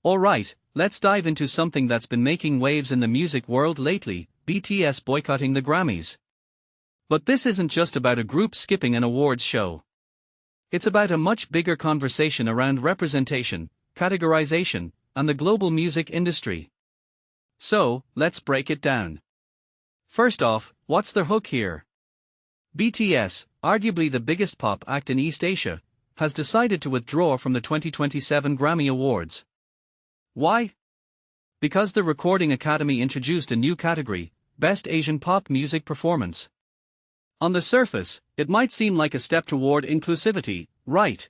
Alright, let's dive into something that's been making waves in the music world lately: BTS boycotting the Grammys. But this isn't just about a group skipping an awards show. It's about a much bigger conversation around representation, categorization, and the global music industry. So, let's break it down. First off, what's the hook here? BTS, arguably the biggest pop act in East Asia, has decided to withdraw from the 2027 Grammy Awards. Why? Because the Recording Academy introduced a new category, Best Asian Pop Music Performance. On the surface, it might seem like a step toward inclusivity, right?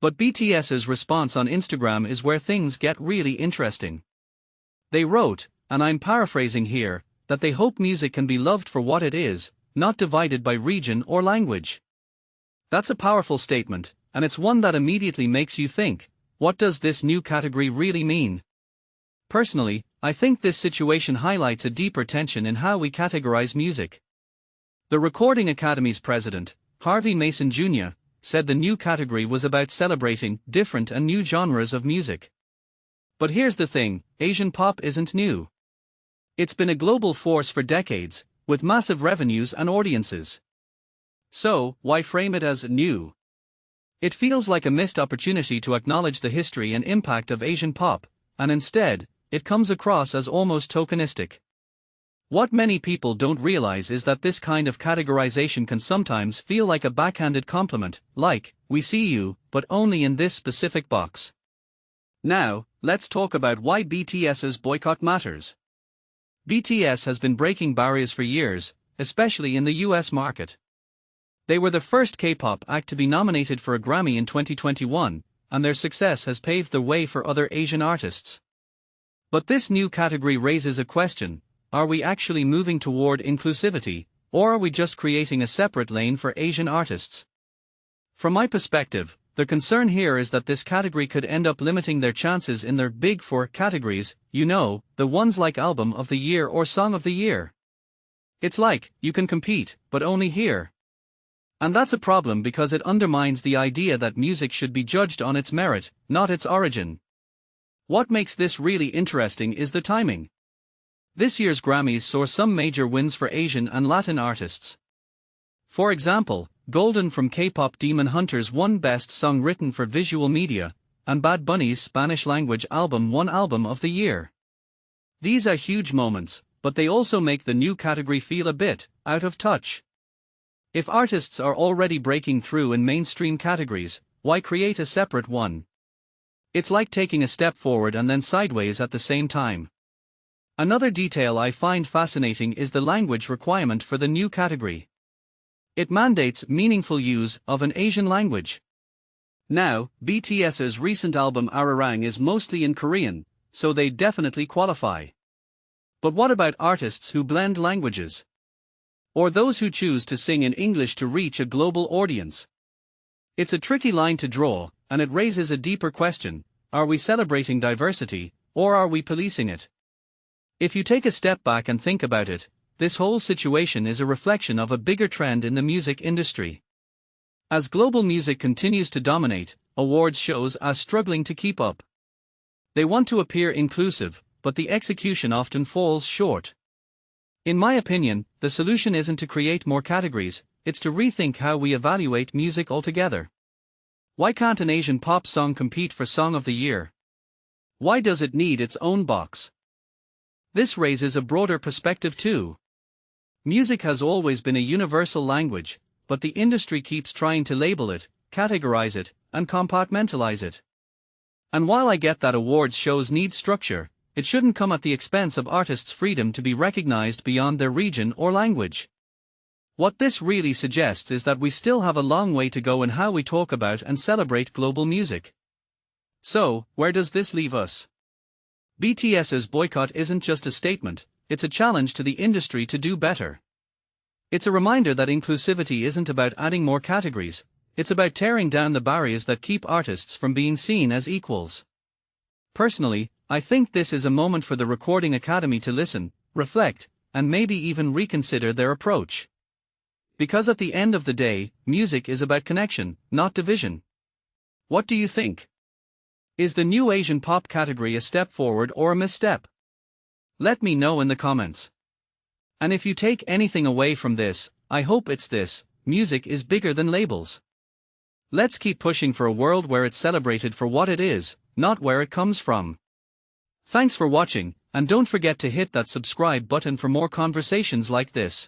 But BTS's response on Instagram is where things get really interesting. They wrote, and I'm paraphrasing here, that they hope music can be loved for what it is, not divided by region or language. That's a powerful statement, and it's one that immediately makes you think, what does this new category really mean? Personally, I think this situation highlights a deeper tension in how we categorize music. The Recording Academy's president, Harvey Mason Jr., said the new category was about celebrating different and new genres of music. But here's the thing: Asian pop isn't new. It's been a global force for decades, with massive revenues and audiences. So, why frame it as new? It feels like a missed opportunity to acknowledge the history and impact of Asian pop, and instead, it comes across as almost tokenistic. What many people don't realize is that this kind of categorization can sometimes feel like a backhanded compliment, like, we see you, but only in this specific box. Now, let's talk about why BTS's boycott matters. BTS has been breaking barriers for years, especially in the US market. They were the first K-pop act to be nominated for a Grammy in 2021, and their success has paved the way for other Asian artists. But this new category raises a question: are we actually moving toward inclusivity, or are we just creating a separate lane for Asian artists? From my perspective, the concern here is that this category could end up limiting their chances in their Big Four categories, the ones like Album of the Year or Song of the Year. It's like, you can compete, but only here. And that's a problem because it undermines the idea that music should be judged on its merit, not its origin. What makes this really interesting is the timing. This year's Grammys saw some major wins for Asian and Latin artists. For example, Golden from K-pop Demon Hunters won Best Song Written for Visual Media, and Bad Bunny's Spanish-language album won Album of the Year. These are huge moments, but they also make the new category feel a bit out of touch. If artists are already breaking through in mainstream categories, why create a separate one? It's like taking a step forward and then sideways at the same time. Another detail I find fascinating is the language requirement for the new category. It mandates meaningful use of an Asian language. Now, BTS's recent album Ararang is mostly in Korean, so they definitely qualify. But what about artists who blend languages? Or those who choose to sing in English to reach a global audience? It's a tricky line to draw, and it raises a deeper question: are we celebrating diversity, or are we policing it? If you take a step back and think about it, this whole situation is a reflection of a bigger trend in the music industry. As global music continues to dominate, awards shows are struggling to keep up. They want to appear inclusive, but the execution often falls short. In my opinion, the solution isn't to create more categories, it's to rethink how we evaluate music altogether. Why can't an Asian pop song compete for Song of the Year? Why does it need its own box? This raises a broader perspective too. Music has always been a universal language, but the industry keeps trying to label it, categorize it, and compartmentalize it. And while I get that awards shows need structure, it shouldn't come at the expense of artists' freedom to be recognized beyond their region or language. What this really suggests is that we still have a long way to go in how we talk about and celebrate global music. So, where does this leave us? BTS's boycott isn't just a statement, it's a challenge to the industry to do better. It's a reminder that inclusivity isn't about adding more categories, it's about tearing down the barriers that keep artists from being seen as equals. Personally, I think this is a moment for the Recording Academy to listen, reflect, and maybe even reconsider their approach. Because at the end of the day, music is about connection, not division. What do you think? Is the new Asian pop category a step forward or a misstep? Let me know in the comments. And if you take anything away from this, I hope it's this: music is bigger than labels. Let's keep pushing for a world where it's celebrated for what it is, not where it comes from. Thanks for watching, and don't forget to hit that subscribe button for more conversations like this.